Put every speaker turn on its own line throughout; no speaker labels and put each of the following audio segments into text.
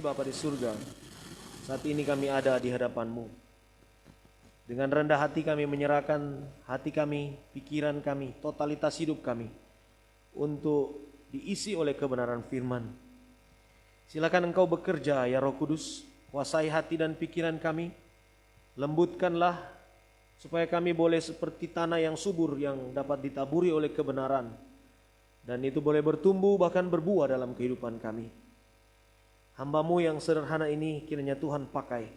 Bapa di surga, saat ini kami ada di hadapan-Mu. Dengan rendah hati kami menyerahkan hati kami, pikiran kami, totalitas hidup kami untuk diisi oleh kebenaran firman. Silakan Engkau bekerja ya Roh Kudus, kuasai hati dan pikiran kami, lembutkanlah supaya kami boleh seperti tanah yang subur yang dapat ditaburi oleh kebenaran, dan itu boleh bertumbuh bahkan berbuah dalam kehidupan kami. Hamba-Mu yang sederhana ini kiranya Tuhan pakai,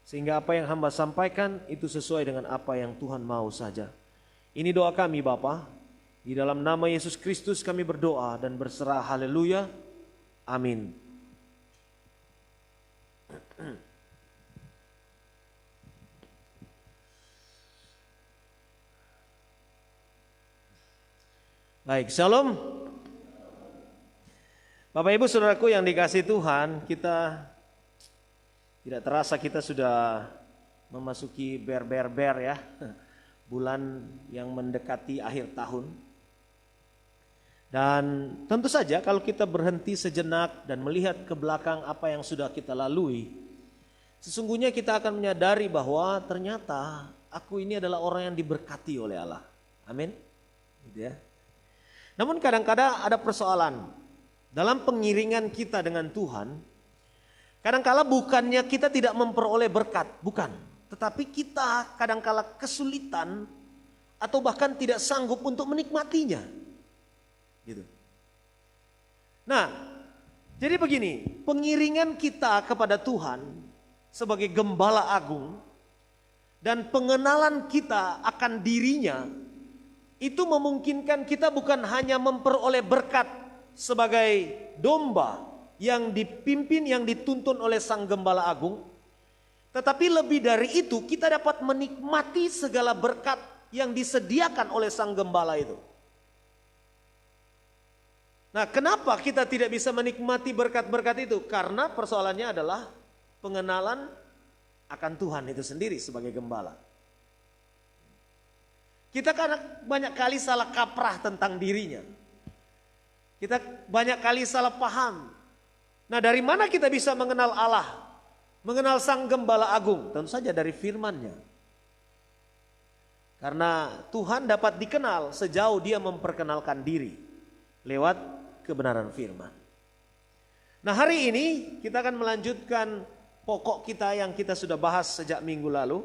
sehingga apa yang hamba sampaikan itu sesuai dengan apa yang Tuhan mau saja. Ini doa kami Bapa, di dalam nama Yesus Kristus kami berdoa dan berserah. Haleluya, amin. Baik, shalom. Bapak Ibu Saudaraku yang dikasihi Tuhan, kita tidak terasa kita sudah memasuki ber ya, bulan yang mendekati akhir tahun. Dan tentu saja kalau kita berhenti sejenak dan melihat ke belakang apa yang sudah kita lalui, sesungguhnya kita akan menyadari bahwa ternyata aku ini adalah orang yang diberkati oleh Allah. Amin. Gitu ya. Namun kadang-kadang ada persoalan. Dalam pengiringan kita dengan Tuhan, kadangkala bukannya kita tidak memperoleh berkat, bukan. Tetapi kita kadangkala kesulitan atau bahkan tidak sanggup untuk menikmatinya. Gitu. Nah, jadi begini, pengiringan kita kepada Tuhan sebagai gembala agung dan pengenalan kita akan dirinya itu memungkinkan kita bukan hanya memperoleh berkat sebagai domba yang dipimpin, yang dituntun oleh Sang Gembala Agung, tetapi lebih dari itu kita dapat menikmati segala berkat yang disediakan oleh Sang Gembala itu. Nah, kenapa kita tidak bisa menikmati berkat-berkat itu? Karena persoalannya adalah pengenalan akan Tuhan itu sendiri sebagai gembala. Kita kan banyak kali salah kaprah tentang dirinya. Kita banyak kali salah paham. Nah, dari mana kita bisa mengenal Allah? Mengenal Sang Gembala Agung? Tentu saja dari firman-Nya. Karena Tuhan dapat dikenal sejauh Dia memperkenalkan diri lewat kebenaran firman. Nah, hari ini kita akan melanjutkan pokok kita yang kita sudah bahas sejak minggu lalu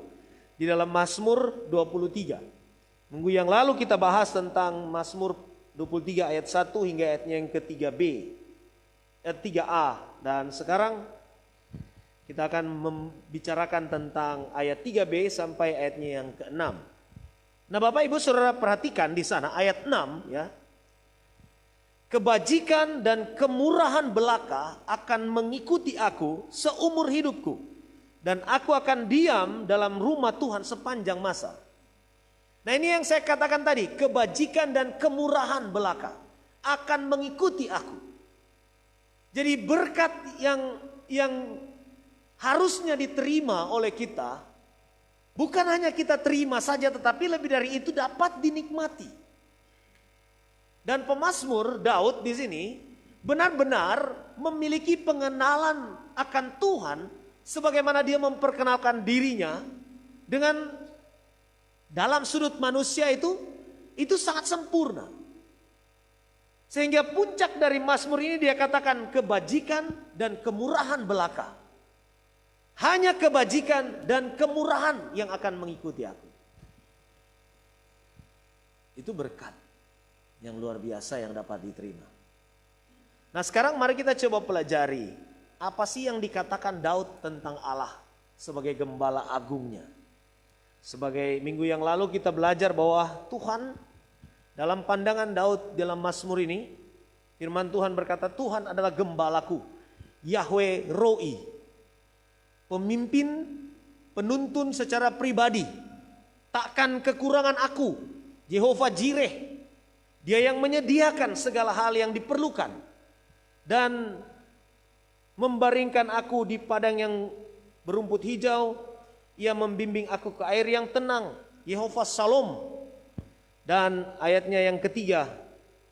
di dalam Mazmur 23. Minggu yang lalu kita bahas tentang Mazmur 23 ayat 1 hingga ayatnya yang ke-3b, ayat 3a. Dan sekarang kita akan membicarakan tentang ayat 3b sampai ayatnya yang ke-6. Nah, Bapak Ibu Saudara perhatikan di sana ayat 6 ya. Kebajikan dan kemurahan belaka akan mengikuti aku seumur hidupku, dan aku akan diam dalam rumah Tuhan sepanjang masa. Nah, ini yang saya katakan tadi, kebajikan dan kemurahan belaka akan mengikuti aku. Jadi berkat yang harusnya diterima oleh kita, bukan hanya kita terima saja, tetapi lebih dari itu dapat dinikmati. Dan pemazmur Daud di sini benar-benar memiliki pengenalan akan Tuhan sebagaimana dia memperkenalkan dirinya dengan dalam sudut manusia itu sangat sempurna. Sehingga puncak dari Mazmur ini dia katakan kebajikan dan kemurahan belaka. Hanya kebajikan dan kemurahan yang akan mengikuti aku. Itu berkat yang luar biasa yang dapat diterima. Nah, sekarang mari kita coba pelajari apa sih yang dikatakan Daud tentang Allah sebagai gembala agungnya. Sebagai minggu yang lalu kita belajar bahwa Tuhan dalam pandangan Daud dalam Mazmur ini, firman Tuhan berkata, Tuhan adalah gembalaku, Yahweh Roi, pemimpin, penuntun secara pribadi, takkan kekurangan aku, Jehovah Jireh, Dia yang menyediakan segala hal yang diperlukan dan membaringkan aku di padang yang berumput hijau. Ia membimbing aku ke air yang tenang, Yehova Shalom. Dan ayatnya yang ketiga,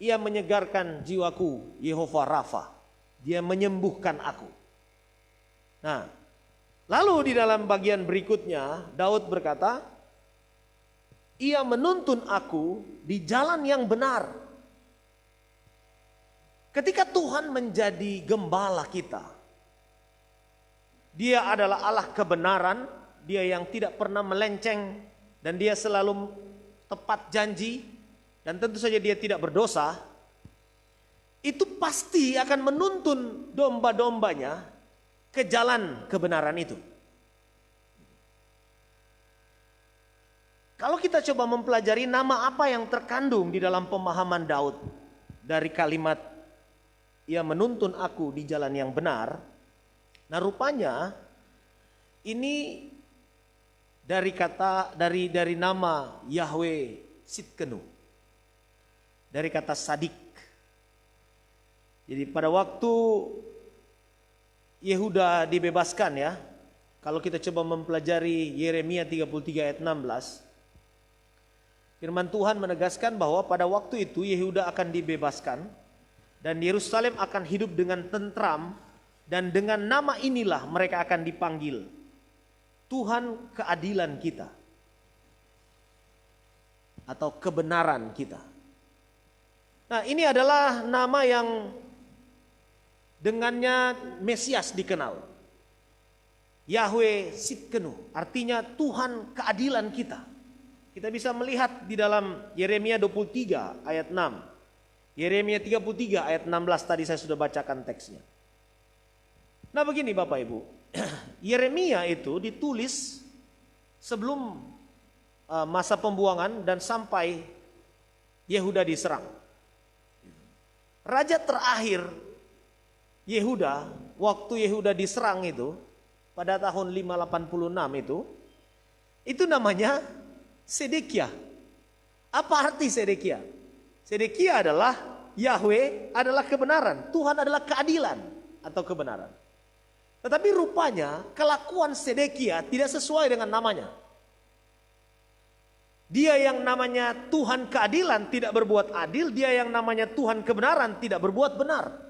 Ia menyegarkan jiwaku, Yehova Rafa. Dia menyembuhkan aku. Nah, lalu di dalam bagian berikutnya Daud berkata, ia menuntun aku di jalan yang benar. Ketika Tuhan menjadi gembala kita, Dia adalah Allah kebenaran, Dia yang tidak pernah melenceng, dan Dia selalu tepat janji, dan tentu saja Dia tidak berdosa. Itu pasti akan menuntun domba-dombanya ke jalan kebenaran itu. Kalau kita coba mempelajari nama apa yang terkandung di dalam pemahaman Daud dari kalimat ia menuntun aku di jalan yang benar. Nah, rupanya ini dari nama Yahweh Sitkenu. Dari kata sadik. Jadi pada waktu Yehuda dibebaskan ya, kalau kita coba mempelajari Yeremia 33 ayat 16, firman Tuhan menegaskan bahwa pada waktu itu Yehuda akan dibebaskan dan Yerusalem akan hidup dengan tentram, dan dengan nama inilah mereka akan dipanggil, Tuhan keadilan kita atau kebenaran kita. Nah, ini adalah nama yang dengannya Mesias dikenal. Yahweh Sitkenu, artinya Tuhan keadilan kita. Kita bisa melihat di dalam Yeremia 23 ayat 6. Yeremia 33 ayat 16 tadi saya sudah bacakan teksnya. Nah, begini Bapak Ibu. Yeremia itu ditulis sebelum masa pembuangan dan sampai Yehuda diserang. Raja terakhir Yehuda, waktu Yehuda diserang itu pada tahun 586 itu namanya Sedekia. Apa arti Sedekia? Sedekia adalah Yahweh adalah kebenaran, Tuhan adalah keadilan atau kebenaran. Tetapi rupanya kelakuan Sedekia tidak sesuai dengan namanya. Dia yang namanya Tuhan keadilan tidak berbuat adil, dia yang namanya Tuhan kebenaran tidak berbuat benar.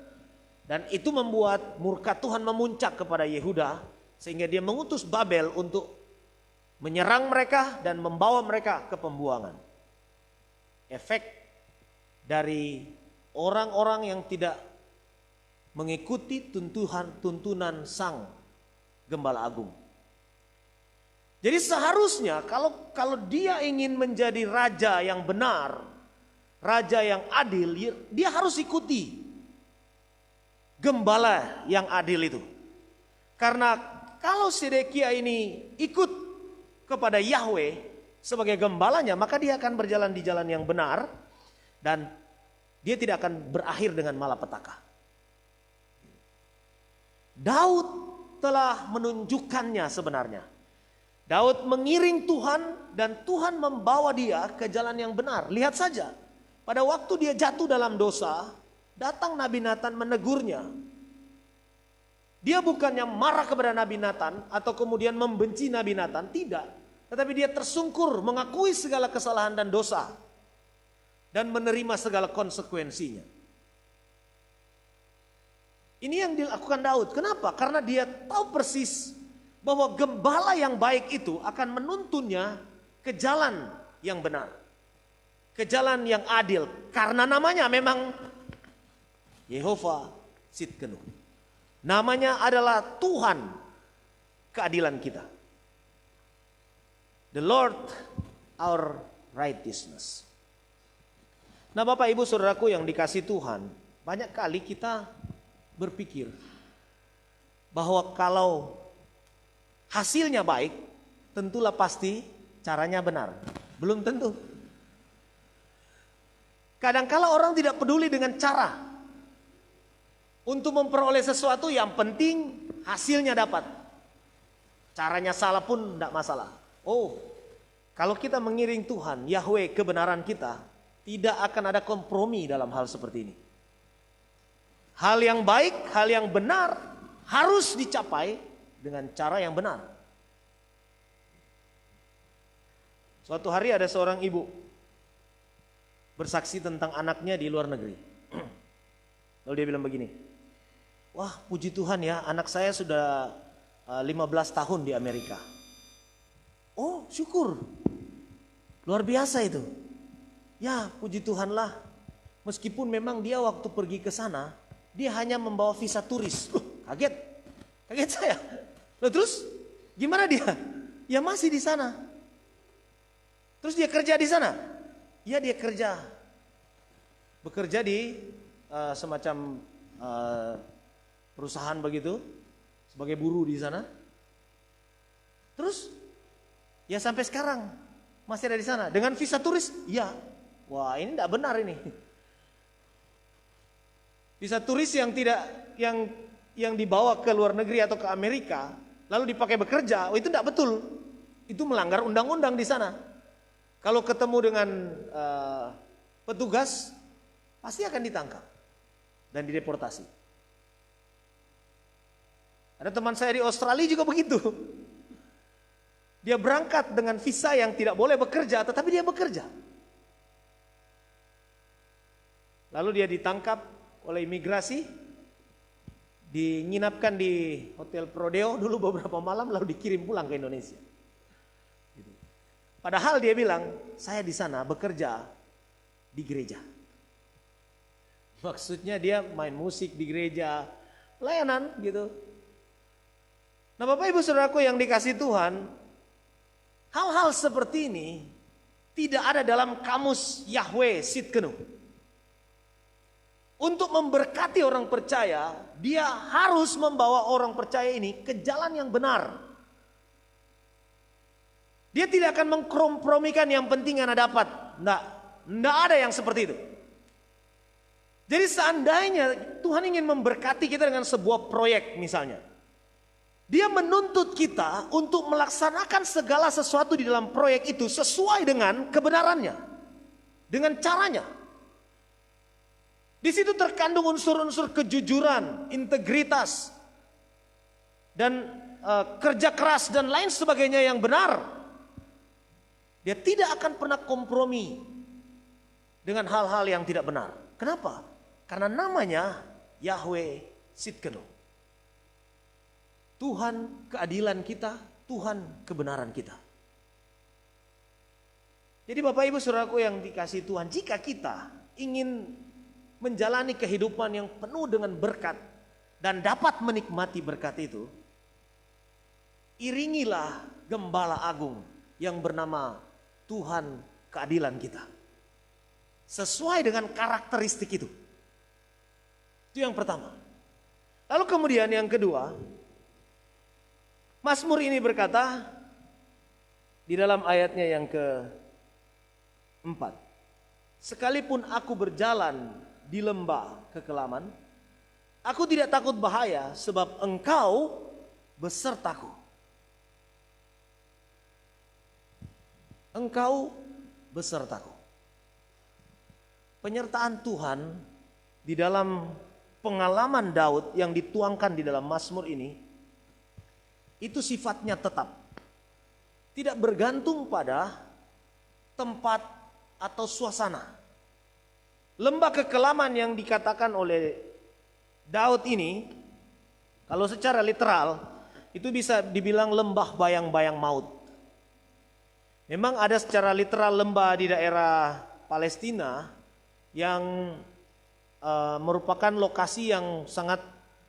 Dan itu membuat murka Tuhan memuncak kepada Yehuda, sehingga dia mengutus Babel untuk menyerang mereka dan membawa mereka ke pembuangan. Efek dari orang-orang yang tidak mengikuti tuntunan sang gembala agung. Jadi seharusnya kalau dia ingin menjadi raja yang benar, raja yang adil, dia harus ikuti gembala yang adil itu. Karena kalau Sedekia ini ikut kepada Yahweh sebagai gembalanya, maka dia akan berjalan di jalan yang benar dan dia tidak akan berakhir dengan malapetaka. Daud telah menunjukkannya sebenarnya. Daud mengiring Tuhan dan Tuhan membawa dia ke jalan yang benar. Lihat saja, pada waktu dia jatuh dalam dosa, datang Nabi Nathan menegurnya. Dia bukannya marah kepada Nabi Nathan atau kemudian membenci Nabi Nathan, tidak. Tetapi dia tersungkur mengakui segala kesalahan dan dosa dan menerima segala konsekuensinya. Ini yang dilakukan Daud. Kenapa? Karena dia tahu persis bahwa gembala yang baik itu akan menuntunnya ke jalan yang benar, ke jalan yang adil. Karena namanya memang Yehova Sitkenu. Namanya adalah Tuhan keadilan kita. The Lord our righteousness. Nah, Bapak Ibu Saudaraku yang dikasih Tuhan, banyak kali kita berpikir bahwa kalau hasilnya baik, tentulah pasti caranya benar. Belum tentu. Kadang-kala orang tidak peduli dengan cara untuk memperoleh sesuatu, yang penting hasilnya dapat. Caranya salah pun tidak masalah. Oh, kalau kita mengiring Tuhan, Yahweh kebenaran kita, tidak akan ada kompromi dalam hal seperti ini. Hal yang baik, hal yang benar harus dicapai dengan cara yang benar. Suatu hari ada seorang ibu bersaksi tentang anaknya di luar negeri. Lalu dia bilang begini, wah puji Tuhan ya, anak saya sudah 15 tahun di Amerika. Oh, syukur. Luar biasa itu. Ya, puji Tuhanlah. Meskipun memang dia waktu pergi ke sana, dia hanya membawa visa turis. Kaget. Kaget saya. Loh, terus gimana dia? Ya masih di sana. Terus dia kerja di sana? Ya, dia kerja. Bekerja di semacam perusahaan begitu, sebagai buruh di sana. Terus ya sampai sekarang masih ada di sana dengan visa turis. Ya, wah ini tidak benar ini. Visa turis yang tidak yang dibawa ke luar negeri atau ke Amerika lalu dipakai bekerja, itu tidak betul. Itu melanggar undang-undang di sana. Kalau ketemu dengan petugas pasti akan ditangkap dan dideportasi. Ada teman saya di Australia juga begitu. Dia berangkat dengan visa yang tidak boleh bekerja, tetapi dia bekerja. Lalu dia ditangkap oleh imigrasi, diinapkan di Hotel Prodeo dulu beberapa malam, lalu dikirim pulang ke Indonesia. Padahal dia bilang, saya di sana bekerja di gereja. Maksudnya dia main musik di gereja, pelayanan gitu. Nah, Bapak Ibu Saudaraku yang dikasihi Tuhan, hal-hal seperti ini tidak ada dalam kamus Yahweh Sidkenu. Untuk memberkati orang percaya, dia harus membawa orang percaya ini ke jalan yang benar. Dia tidak akan mengkompromikan yang penting yang dapat. Enggak ada yang seperti itu. Jadi seandainya Tuhan ingin memberkati kita dengan sebuah proyek misalnya, dia menuntut kita untuk melaksanakan segala sesuatu di dalam proyek itu sesuai dengan kebenarannya, dengan caranya. Di situ terkandung unsur-unsur kejujuran, integritas, dan kerja keras dan lain sebagainya yang benar. Dia tidak akan pernah kompromi dengan hal-hal yang tidak benar. Kenapa? Karena namanya Yahweh Sidkenu. Tuhan keadilan kita, Tuhan kebenaran kita. Jadi Bapak Ibu Saudaraku yang dikasihi Tuhan, jika kita ingin menjalani kehidupan yang penuh dengan berkat dan dapat menikmati berkat itu, iringilah Gembala Agung yang bernama Tuhan keadilan kita. Sesuai dengan karakteristik itu. Itu yang pertama. Lalu kemudian yang kedua, Mazmur ini berkata di dalam ayatnya yang ke-4, sekalipun aku berjalan di lembah kekelaman, aku tidak takut bahaya sebab Engkau besertaku. Engkau besertaku. Penyertaan Tuhan di dalam pengalaman Daud yang dituangkan di dalam Mazmur ini, itu sifatnya tetap. Tidak bergantung pada tempat atau suasana. Lembah kekelaman yang dikatakan oleh Daud ini, kalau secara literal, itu bisa dibilang lembah bayang-bayang maut. Memang ada secara literal lembah di daerah Palestina yang merupakan lokasi yang sangat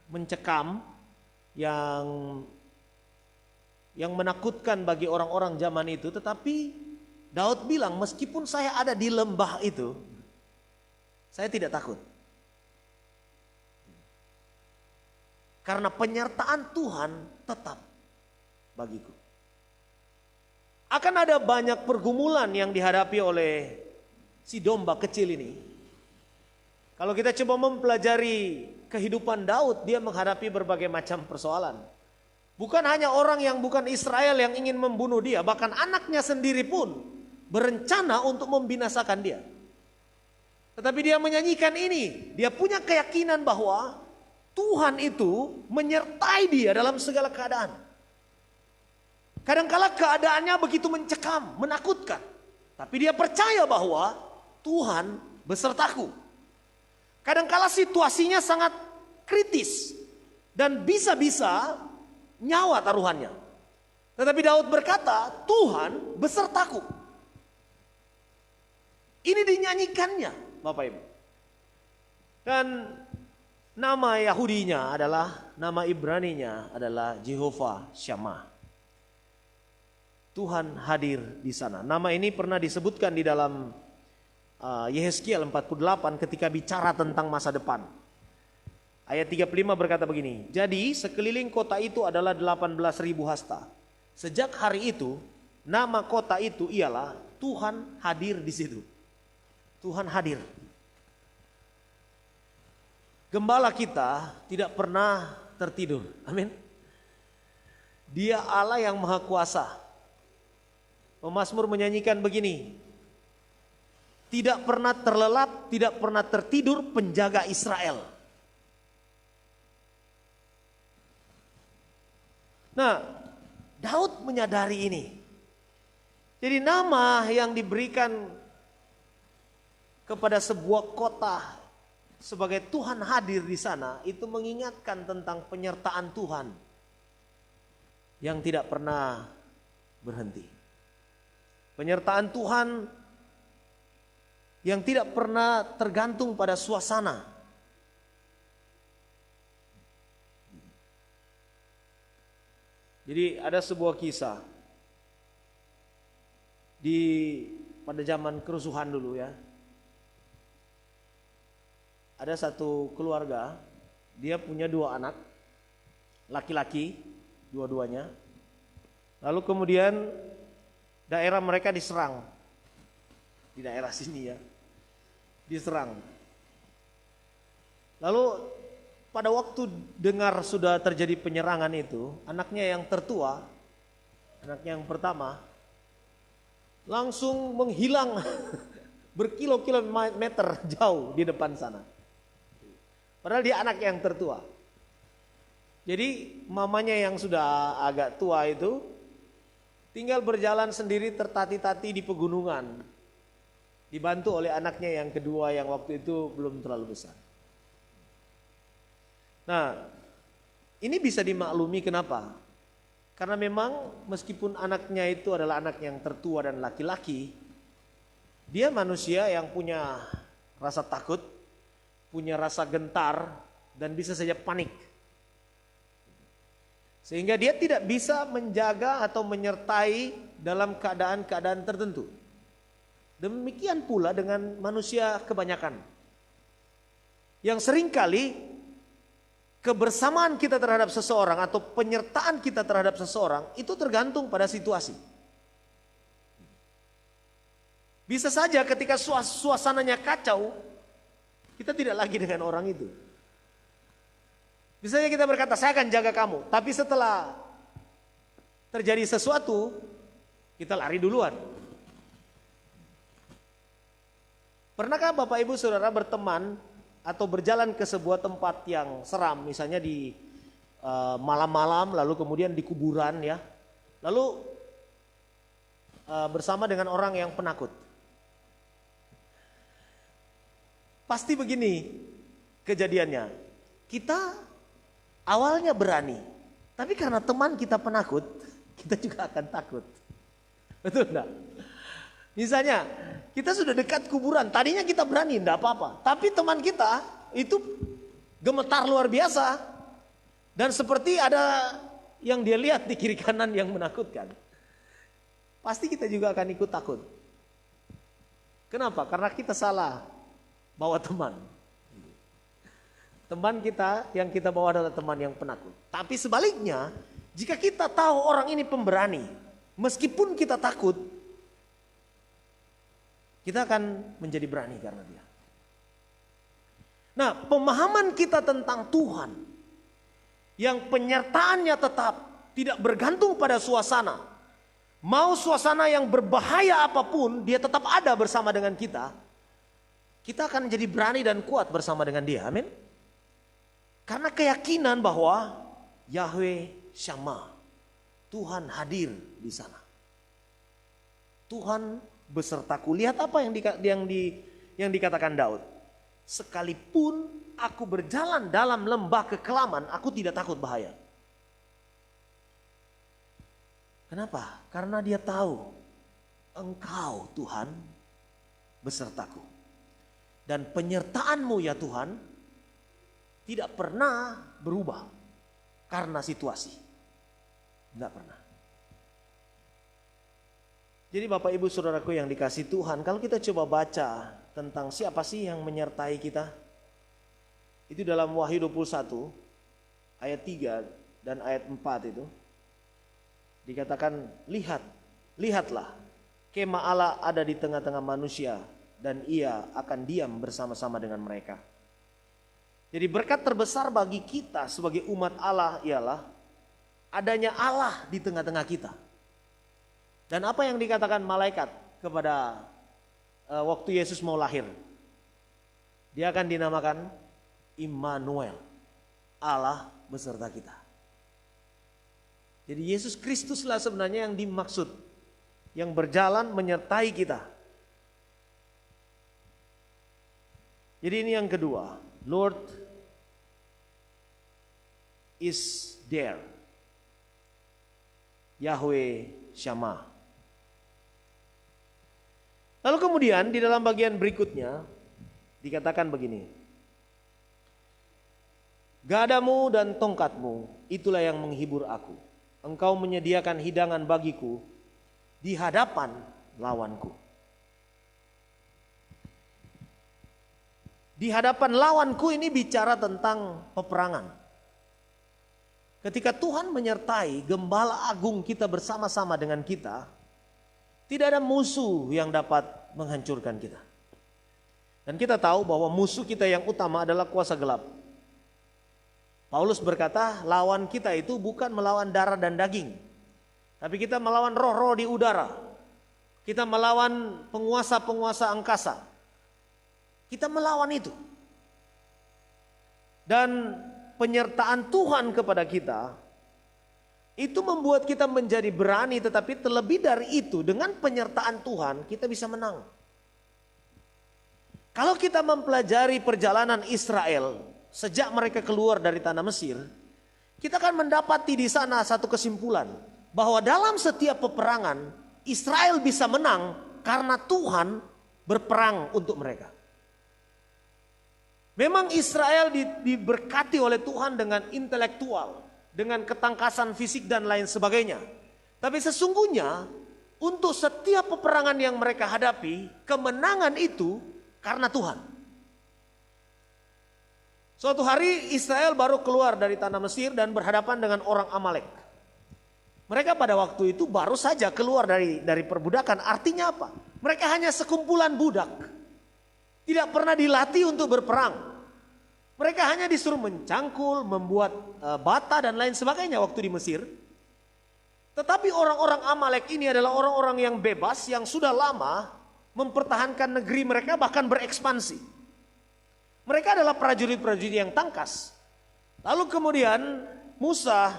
mencekam, yang menakutkan bagi orang-orang zaman itu. Tetapi Daud bilang, meskipun saya ada di lembah itu, saya tidak takut. Karena penyertaan Tuhan tetap bagiku. Akan ada banyak pergumulan yang dihadapi oleh si domba kecil ini. Kalau kita coba mempelajari kehidupan Daud, dia menghadapi berbagai macam persoalan. Bukan hanya orang yang bukan Israel yang ingin membunuh dia, bahkan anaknya sendiri pun berencana untuk membinasakan dia. Tetapi dia menyanyikan ini, dia punya keyakinan bahwa Tuhan itu menyertai dia dalam segala keadaan. Kadangkala keadaannya begitu mencekam, menakutkan, tapi dia percaya bahwa Tuhan besertaku. Kadangkala situasinya sangat kritis dan bisa-bisa nyawa taruhannya. Tetapi Daud berkata, Tuhan besertaku. Ini dinyanyikannya, Bapak Ibu. Dan nama Yahudinya adalah, nama Ibraninya adalah Jehovah Shammah. Tuhan hadir di sana. Nama ini pernah disebutkan di dalam Yehezkiel 48 ketika bicara tentang masa depan. Ayat 35 berkata begini, jadi sekeliling kota itu adalah 18.000 hasta. Sejak hari itu, nama kota itu ialah Tuhan hadir di situ. Tuhan hadir. Gembala kita tidak pernah tertidur. Amin. Dia Allah yang maha kuasa. Pemazmur menyanyikan begini, tidak pernah terlelap, tidak pernah tertidur penjaga Israel. Nah, Daud menyadari ini. Jadi nama yang diberikan kepada sebuah kota sebagai Tuhan hadir di sana itu mengingatkan tentang penyertaan Tuhan yang tidak pernah berhenti. Penyertaan Tuhan yang tidak pernah tergantung pada suasana. Jadi ada sebuah kisah pada zaman kerusuhan dulu ya. Ada satu keluarga, dia punya 2 anak, laki-laki, dua-duanya. Lalu kemudian daerah mereka diserang, di daerah sini ya, diserang. Lalu pada waktu dengar sudah terjadi penyerangan itu, anaknya yang tertua, anaknya yang pertama, langsung menghilang berkilo-kilometer jauh di depan sana. Padahal dia anak yang tertua. Jadi mamanya yang sudah agak tua itu tinggal berjalan sendiri tertati-tati di pegunungan. Dibantu oleh anaknya yang kedua yang waktu itu belum terlalu besar. Nah, ini bisa dimaklumi kenapa? Karena memang meskipun anaknya itu adalah anak yang tertua dan laki-laki, dia manusia yang punya rasa takut, punya rasa gentar, dan bisa saja panik. Sehingga dia tidak bisa menjaga atau menyertai dalam keadaan-keadaan tertentu. Demikian pula dengan manusia kebanyakan. Yang seringkali kebersamaan kita terhadap seseorang atau penyertaan kita terhadap seseorang itu tergantung pada situasi. Bisa saja ketika suasananya kacau, kita tidak lagi dengan orang itu. Bisa saja kita berkata, saya akan jaga kamu. Tapi setelah terjadi sesuatu, kita lari duluan. Pernahkah Bapak Ibu Saudara berteman atau berjalan ke sebuah tempat yang seram, misalnya di malam-malam, lalu kemudian di kuburan ya, lalu bersama dengan orang yang penakut? Pasti begini kejadiannya, kita awalnya berani, tapi karena teman kita penakut, kita juga akan takut. Betul enggak? Misalnya kita sudah dekat kuburan, tadinya kita berani, enggak apa-apa, tapi teman kita itu gemetar luar biasa, dan seperti ada yang dia lihat di kiri kanan yang menakutkan. Pasti kita juga akan ikut takut. Kenapa? Karena kita salah bawa teman. Teman kita yang kita bawa adalah teman yang penakut. Tapi sebaliknya, jika kita tahu orang ini pemberani, meskipun kita takut, kita akan menjadi berani karena dia. Nah, pemahaman kita tentang Tuhan yang penyertaannya tetap tidak bergantung pada suasana. Mau suasana yang berbahaya apapun, dia tetap ada bersama dengan kita. Kita akan menjadi berani dan kuat bersama dengan dia. Amin. Karena keyakinan bahwa Yahweh Shammah, Tuhan hadir di sana. Tuhan besertaku. Lihat apa yang dikatakan Daud. Sekalipun aku berjalan dalam lembah kekelaman, aku tidak takut bahaya. Kenapa? Karena dia tahu Engkau Tuhan besertaku. Dan penyertaan-Mu ya Tuhan tidak pernah berubah karena situasi. Tidak pernah. Jadi Bapak Ibu Saudaraku yang dikasihi Tuhan, kalau kita coba baca tentang siapa sih yang menyertai kita, itu dalam Wahyu 21 ayat 3 dan ayat 4 itu dikatakan, lihatlah kemah Allah ada di tengah-tengah manusia dan ia akan diam bersama-sama dengan mereka. Jadi berkat terbesar bagi kita sebagai umat Allah ialah adanya Allah di tengah-tengah kita. Dan apa yang dikatakan malaikat kepada waktu Yesus mau lahir? Dia akan dinamakan Immanuel, Allah beserta kita. Jadi Yesus Kristuslah sebenarnya yang dimaksud, yang berjalan menyertai kita. Jadi ini yang kedua, Lord is there. Yahweh Shammah. Lalu kemudian di dalam bagian berikutnya dikatakan begini. Gadamu dan tongkatmu itulah yang menghibur aku. Engkau menyediakan hidangan bagiku di hadapan lawanku. Di hadapan lawanku ini bicara tentang peperangan. Ketika Tuhan menyertai gembala agung kita bersama-sama dengan kita, tidak ada musuh yang dapat menghancurkan kita. Dan kita tahu bahwa musuh kita yang utama adalah kuasa gelap. Paulus berkata, lawan kita itu bukan melawan darah dan daging, tapi kita melawan roh-roh di udara. Kita melawan penguasa-penguasa angkasa. Kita melawan itu. Dan penyertaan Tuhan kepada kita itu membuat kita menjadi berani, tetapi terlebih dari itu dengan penyertaan Tuhan kita bisa menang. Kalau kita mempelajari perjalanan Israel sejak mereka keluar dari tanah Mesir, kita akan mendapati di sana satu kesimpulan bahwa dalam setiap peperangan Israel bisa menang karena Tuhan berperang untuk mereka. Memang Israel diberkati oleh Tuhan dengan intelektual, dengan ketangkasan fisik dan lain sebagainya. Tapi sesungguhnya untuk setiap peperangan yang mereka hadapi, kemenangan itu karena Tuhan. Suatu hari Israel baru keluar dari tanah Mesir dan berhadapan dengan orang Amalek. Mereka pada waktu itu baru saja keluar dari perbudakan. Artinya apa? Mereka hanya sekumpulan budak. Tidak pernah dilatih untuk berperang. Mereka hanya disuruh mencangkul, membuat bata dan lain sebagainya waktu di Mesir. Tetapi orang-orang Amalek ini adalah orang-orang yang bebas, yang sudah lama mempertahankan negeri mereka, bahkan berekspansi. Mereka adalah prajurit-prajurit yang tangkas. Lalu kemudian Musa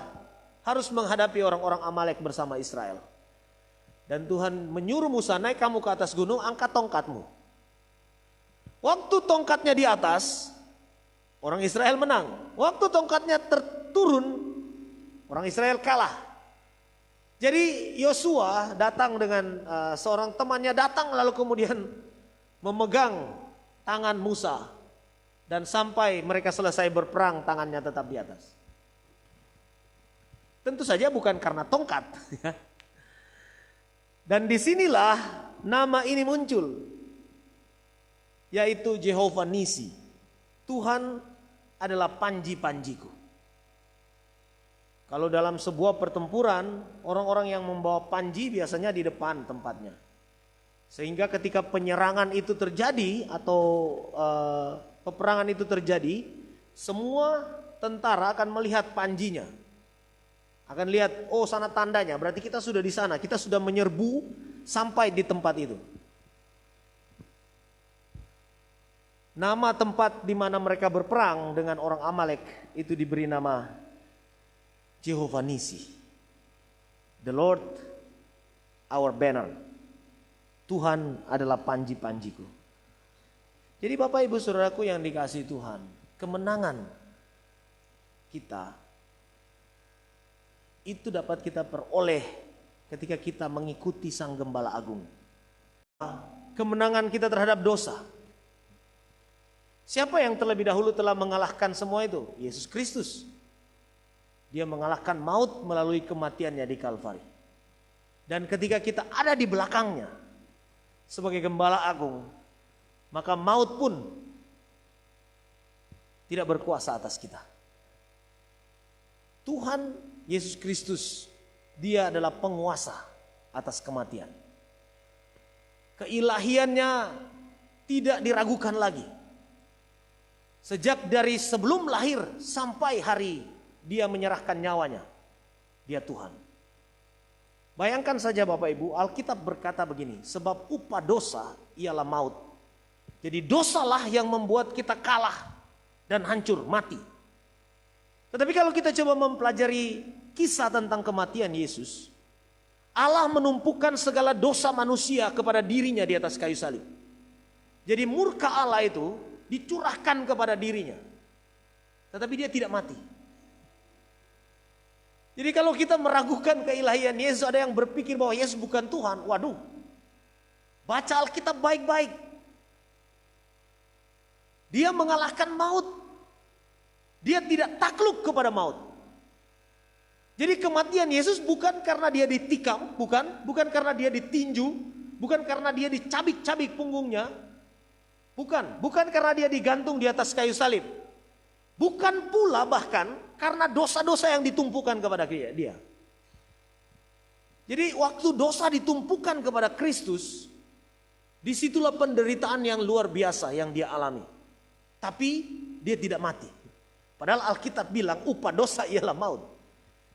harus menghadapi orang-orang Amalek bersama Israel. Dan Tuhan menyuruh Musa, naik kamu ke atas gunung, angkat tongkatmu. Waktu tongkatnya di atas, orang Israel menang. Waktu tongkatnya terturun, orang Israel kalah. Jadi Yosua datang dengan seorang temannya datang lalu kemudian memegang tangan Musa. Dan sampai mereka selesai berperang tangannya tetap di atas. Tentu saja bukan karena tongkat. Dan disinilah nama ini muncul. Yaitu Jehovah Nisi. Tuhan adalah panji-panjiku. Kalau dalam sebuah pertempuran, orang-orang yang membawa panji biasanya di depan tempatnya. Sehingga ketika penyerangan itu terjadi atau peperangan itu terjadi, semua tentara akan melihat panjinya. Akan lihat, oh sana tandanya, berarti kita sudah di sana, kita sudah menyerbu sampai di tempat itu. Nama tempat di mana mereka berperang dengan orang Amalek itu diberi nama Jehovah Nisi. The Lord our banner. Tuhan adalah panji-panjiku. Jadi Bapak Ibu Saudaraku yang dikasihi Tuhan, kemenangan kita itu dapat kita peroleh ketika kita mengikuti Sang Gembala Agung. Kemenangan kita terhadap dosa. Siapa yang terlebih dahulu telah mengalahkan semua itu? Yesus Kristus. Dia mengalahkan maut melalui kematiannya di Kalvari. Dan ketika kita ada di belakangnya sebagai Gembala Agung, maka maut pun tidak berkuasa atas kita. Tuhan Yesus Kristus, Dia adalah penguasa atas kematian. Keilahiannya tidak diragukan lagi. Sejak dari sebelum lahir sampai hari Dia menyerahkan nyawanya, Dia Tuhan. Bayangkan saja Bapak Ibu, Alkitab berkata begini, sebab upah dosa ialah maut. Jadi dosalah yang membuat kita kalah dan hancur, mati. Tetapi kalau kita coba mempelajari kisah tentang kematian Yesus, Allah menumpukan segala dosa manusia kepada dirinya di atas kayu salib. Jadi murka Allah itu dicurahkan kepada dirinya. Tetapi Dia tidak mati. Jadi kalau kita meragukan keilahian Yesus, ada yang berpikir bahwa Yesus bukan Tuhan. Waduh, baca Alkitab baik-baik. Dia mengalahkan maut. Dia tidak takluk kepada maut. Jadi kematian Yesus bukan karena Dia ditikam, bukan karena Dia ditinju, bukan karena Dia dicabik-cabik punggungnya, bukan karena Dia digantung di atas kayu salib, bukan pula bahkan karena dosa-dosa yang ditumpukan kepada Dia. Jadi waktu dosa ditumpukan kepada Kristus, disitulah penderitaan yang luar biasa yang Dia alami. Tapi Dia tidak mati. Padahal Alkitab bilang upah dosa ialah maut.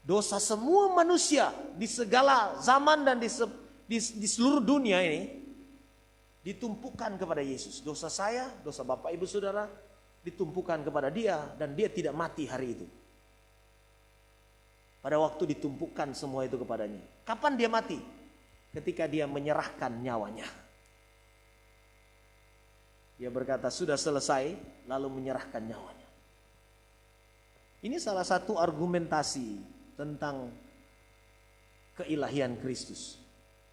Dosa semua manusia di segala zaman dan di seluruh dunia ini ditumpukan kepada Yesus. Dosa saya, dosa Bapak Ibu Saudara ditumpukan kepada Dia dan Dia tidak mati hari itu. Pada waktu ditumpukan semua itu kepadanya. Kapan Dia mati? Ketika Dia menyerahkan nyawanya. Dia berkata sudah selesai, lalu menyerahkan nyawanya. Ini salah satu argumentasi tentang keilahian Kristus.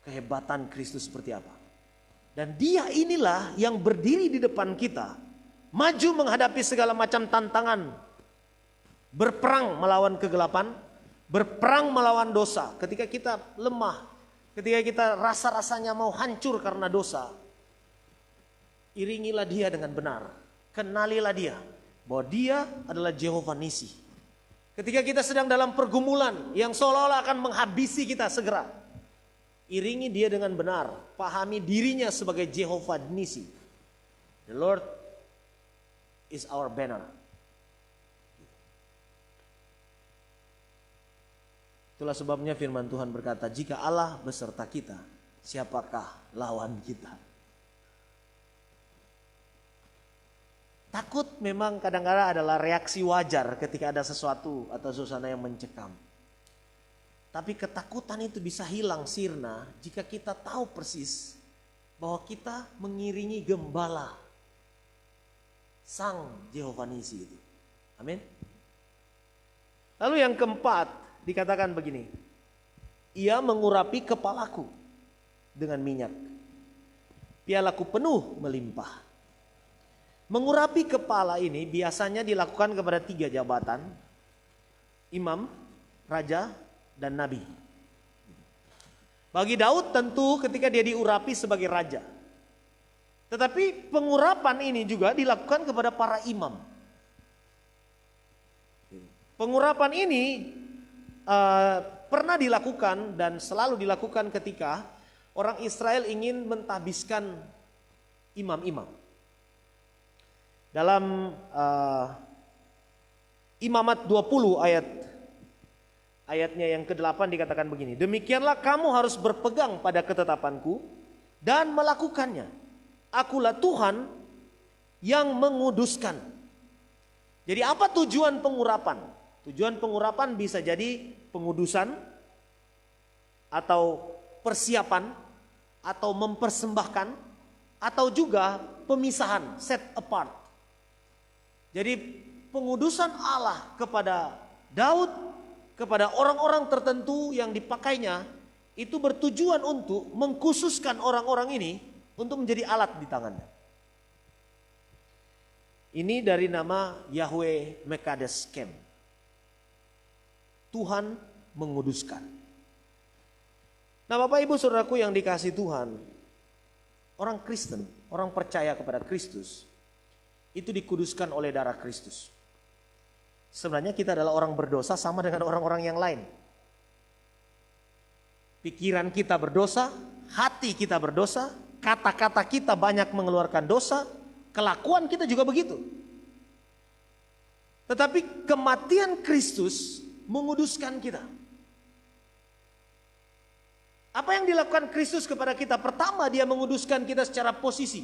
Kehebatan Kristus seperti apa. Dan Dia inilah yang berdiri di depan kita. Maju menghadapi segala macam tantangan. Berperang melawan kegelapan. Berperang melawan dosa. Ketika kita lemah. Ketika kita rasa-rasanya mau hancur karena dosa. Iringilah Dia dengan benar. Kenalilah Dia. Bahwa Dia adalah Jehovah Nisi. Ketika kita sedang dalam pergumulan yang seolah-olah akan menghabisi kita segera, iringi Dia dengan benar. Pahami dirinya sebagai Jehovah Nisi. The Lord is our banner. Itulah sebabnya firman Tuhan berkata, jika Allah beserta kita, siapakah lawan kita? Takut memang kadang-kadang adalah reaksi wajar ketika ada sesuatu atau suasana yang mencekam. Tapi ketakutan itu bisa hilang sirna jika kita tahu persis bahwa kita mengiringi gembala Sang Jehovah Nisi itu. Amin. Lalu yang keempat dikatakan begini. Ia mengurapi kepalaku dengan minyak. Pialaku penuh melimpah. Mengurapi kepala ini biasanya dilakukan kepada 3 jabatan. Imam, raja, dan nabi. Bagi Daud tentu ketika dia diurapi sebagai raja. Tetapi pengurapan ini juga dilakukan kepada para imam. Pengurapan ini pernah dilakukan dan selalu dilakukan ketika orang Israel ingin mentahbiskan imam-imam. Dalam Imamat 20 ayatnya yang ke-8 dikatakan begini. Demikianlah kamu harus berpegang pada ketetapanku dan melakukannya. Akulah Tuhan yang menguduskan. Jadi apa tujuan pengurapan? Tujuan pengurapan bisa jadi pengudusan atau persiapan atau mempersembahkan atau juga pemisahan, set apart. Jadi pengudusan Allah kepada Daud, kepada orang-orang tertentu yang dipakainya, itu bertujuan untuk mengkhususkan orang-orang ini untuk menjadi alat di tangannya. Ini dari nama Yahweh Mekadesh Kem. Tuhan menguduskan. Nah, Bapak Ibu Saudaraku yang dikasihi Tuhan, orang Kristen, orang percaya kepada Kristus, itu dikuduskan oleh darah Kristus. Sebenarnya kita adalah orang berdosa sama dengan orang-orang yang lain. Pikiran kita berdosa, hati kita berdosa, kata-kata kita banyak mengeluarkan dosa, kelakuan kita juga begitu. Tetapi kematian Kristus menguduskan kita. Apa yang dilakukan Kristus kepada kita? Pertama, dia menguduskan kita secara posisi.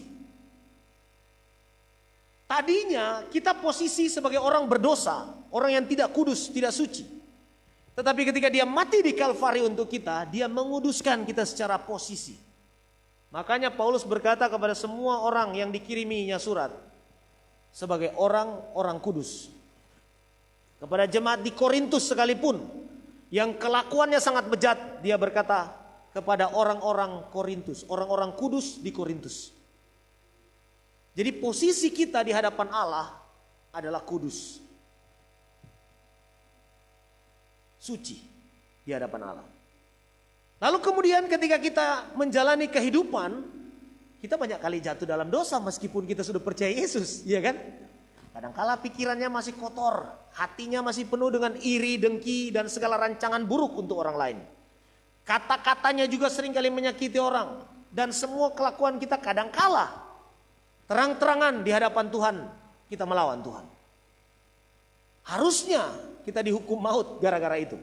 Tadinya kita posisi sebagai orang berdosa, orang yang tidak kudus, tidak suci. Tetapi ketika dia mati di Kalvari untuk kita, dia menguduskan kita secara posisi. Makanya Paulus berkata kepada semua orang yang dikiriminya surat, sebagai orang-orang kudus. Kepada jemaat di Korintus sekalipun, yang kelakuannya sangat bejat, dia berkata kepada orang-orang Korintus, orang-orang kudus di Korintus. Jadi posisi kita di hadapan Allah adalah kudus. Suci di hadapan Allah. Lalu kemudian ketika kita menjalani kehidupan, kita banyak kali jatuh dalam dosa meskipun kita sudah percaya Yesus, ya kan? Kadangkala pikirannya masih kotor, hatinya masih penuh dengan iri, dengki, dan segala rancangan buruk untuk orang lain. Kata-katanya juga seringkali menyakiti orang. Dan semua kelakuan kita kadangkala terang-terangan di hadapan Tuhan, kita melawan Tuhan. Harusnya kita dihukum maut gara-gara itu.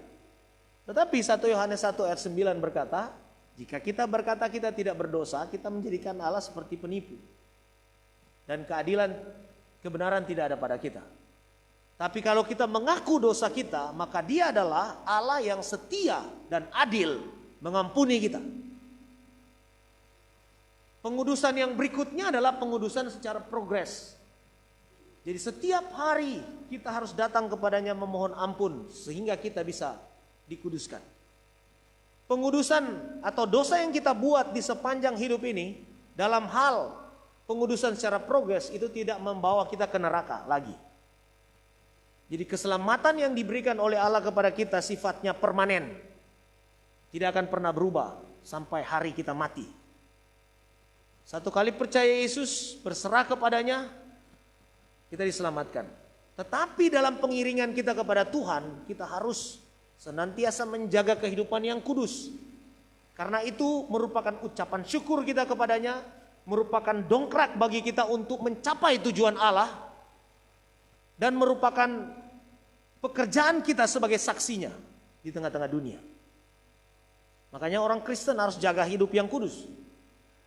Tetapi 1 Yohanes 1 ayat 9 berkata, jika kita berkata kita tidak berdosa, kita menjadikan Allah seperti penipu. Dan keadilan, kebenaran tidak ada pada kita. Tapi kalau kita mengaku dosa kita, maka Dia adalah Allah yang setia dan adil mengampuni kita. Pengudusan yang berikutnya adalah pengudusan secara progres. Jadi setiap hari kita harus datang kepadanya memohon ampun sehingga kita bisa dikuduskan. Pengudusan atau dosa yang kita buat di sepanjang hidup ini dalam hal pengudusan secara progres itu tidak membawa kita ke neraka lagi. Jadi keselamatan yang diberikan oleh Allah kepada kita sifatnya permanen. Tidak akan pernah berubah sampai hari kita mati. Satu kali percaya Yesus, berserah kepadanya, kita diselamatkan. Tetapi dalam pengiringan kita kepada Tuhan, kita harus senantiasa menjaga kehidupan yang kudus. Karena itu merupakan ucapan syukur kita kepadanya, merupakan dongkrak bagi kita untuk mencapai tujuan Allah, dan merupakan pekerjaan kita sebagai saksinya di tengah-tengah dunia. Makanya orang Kristen harus jaga hidup yang kudus.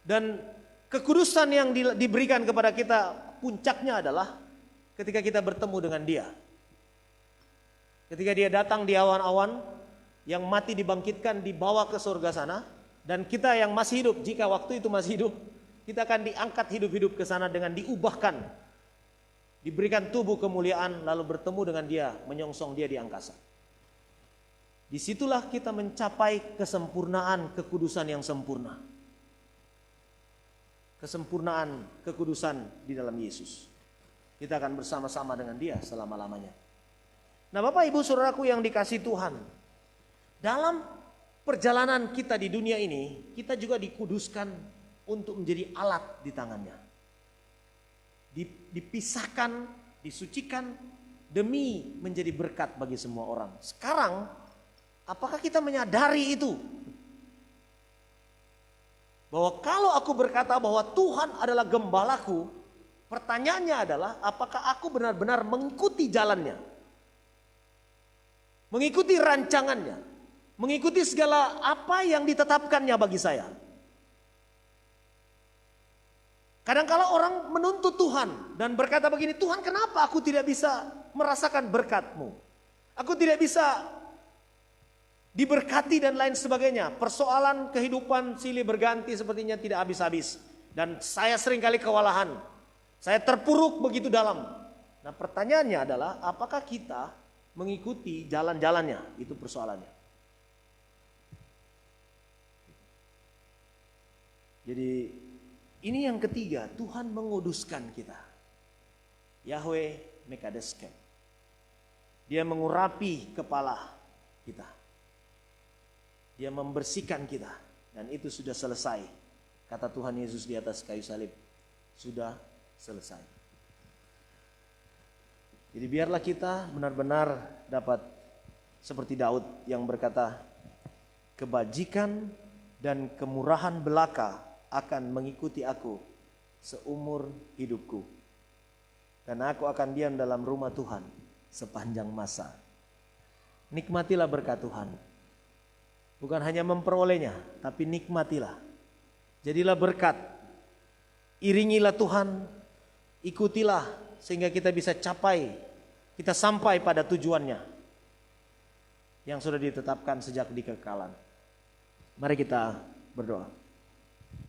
Dan kekudusan yang diberikan kepada kita puncaknya adalah ketika kita bertemu dengan Dia. Ketika Dia datang di awan-awan, yang mati dibangkitkan dibawa ke surga sana, dan kita yang masih hidup, jika waktu itu masih hidup, kita akan diangkat hidup-hidup ke sana dengan diubahkan, diberikan tubuh kemuliaan, lalu bertemu dengan Dia, menyongsong Dia di angkasa. Disitulah kita mencapai kesempurnaan kekudusan yang sempurna. Kesempurnaan kekudusan di dalam Yesus. Kita akan bersama-sama dengan Dia selama-lamanya. Nah, Bapak Ibu Saudaraku yang dikasihi Tuhan, dalam perjalanan kita di dunia ini, kita juga dikuduskan untuk menjadi alat di tangannya. Dipisahkan, disucikan demi menjadi berkat bagi semua orang. Sekarang, apakah kita menyadari itu? Bahwa kalau aku berkata bahwa Tuhan adalah gembalaku, pertanyaannya adalah apakah aku benar-benar mengikuti jalannya? Mengikuti rancangannya? Mengikuti segala apa yang ditetapkannya bagi saya? Kadang-kala orang menuntut Tuhan dan berkata begini, Tuhan kenapa aku tidak bisa merasakan berkat-Mu? Aku tidak bisa diberkati dan lain sebagainya. Persoalan kehidupan silih berganti sepertinya tidak habis-habis. Dan saya seringkali kewalahan. Saya terpuruk begitu dalam. Nah pertanyaannya adalah apakah kita mengikuti jalan-jalannya? Itu persoalannya. Jadi ini yang ketiga, Tuhan menguduskan kita. Yahweh Mekadeskem. Dia mengurapi kepala kita. Dia membersihkan kita. Dan itu sudah selesai. Kata Tuhan Yesus di atas kayu salib. Sudah selesai. Jadi biarlah kita benar-benar dapat seperti Daud yang berkata, kebajikan dan kemurahan belaka akan mengikuti aku seumur hidupku. Dan aku akan diam dalam rumah Tuhan sepanjang masa. Nikmatilah berkat Tuhan. Bukan hanya memperolehnya, tapi nikmatilah. Jadilah berkat. Iringilah Tuhan. Ikutilah sehingga kita bisa capai, kita sampai pada tujuannya yang sudah ditetapkan sejak di kekekalan. Mari kita berdoa.